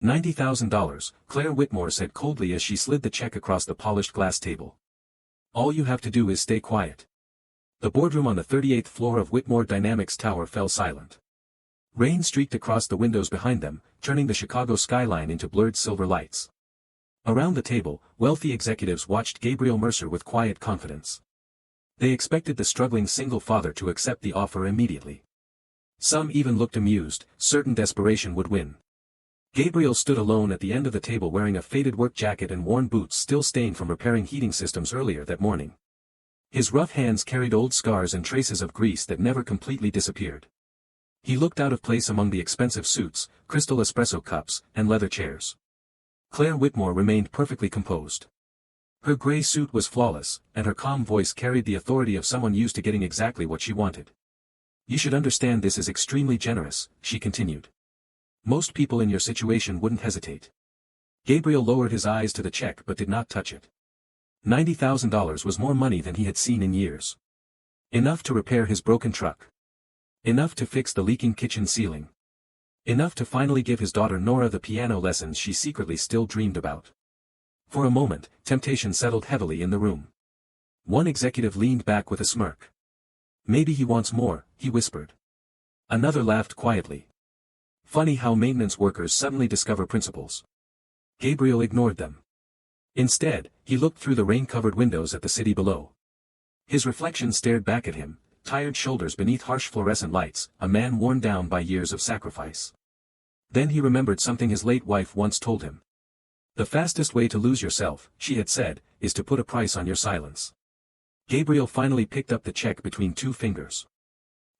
$90,000, Claire Whitmore said coldly as she slid the check across the polished glass table. All you have to do is stay quiet. The boardroom on the 38th floor of Whitmore Dynamics Tower fell silent. Rain streaked across the windows behind them, turning the Chicago skyline into blurred silver lights. Around the table, wealthy executives watched Gabriel Mercer with quiet confidence. They expected the struggling single father to accept the offer immediately. Some even looked amused, certain desperation would win. Gabriel stood alone at the end of the table wearing a faded work jacket and worn boots still stained from repairing heating systems earlier that morning. His rough hands carried old scars and traces of grease that never completely disappeared. He looked out of place among the expensive suits, crystal espresso cups, and leather chairs. Claire Whitmore remained perfectly composed. Her gray suit was flawless, and her calm voice carried the authority of someone used to getting exactly what she wanted. You should understand this is extremely generous, she continued. Most people in your situation wouldn't hesitate. Gabriel lowered his eyes to the check but did not touch it. $90,000 was more money than he had seen in years. Enough to repair his broken truck. Enough to fix the leaking kitchen ceiling. Enough to finally give his daughter Nora the piano lessons she secretly still dreamed about. For a moment, temptation settled heavily in the room. One executive leaned back with a smirk. Maybe he wants more, he whispered. Another laughed quietly. Funny how maintenance workers suddenly discover principles. Gabriel ignored them. Instead, he looked through the rain-covered windows at the city below. His reflection stared back at him, tired shoulders beneath harsh fluorescent lights, a man worn down by years of sacrifice. Then he remembered something his late wife once told him. The fastest way to lose yourself, she had said, is to put a price on your silence. Gabriel finally picked up the check between two fingers.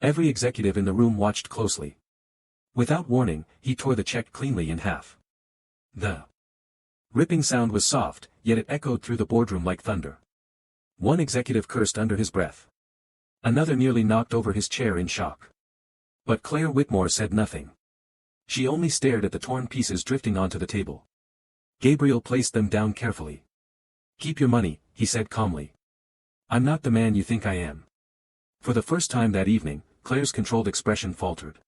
Every executive in the room watched closely. Without warning, he tore the check cleanly in half. The ripping sound was soft, yet it echoed through the boardroom like thunder. One executive cursed under his breath. Another nearly knocked over his chair in shock. But Claire Whitmore said nothing. She only stared at the torn pieces drifting onto the table. Gabriel placed them down carefully. Keep your money, he said calmly. I'm not the man you think I am. For the first time that evening, Claire's controlled expression faltered.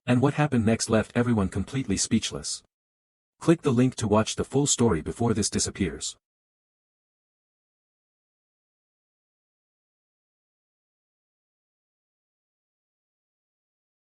And what happened next left everyone completely speechless. Click the link to watch the full story before this disappears.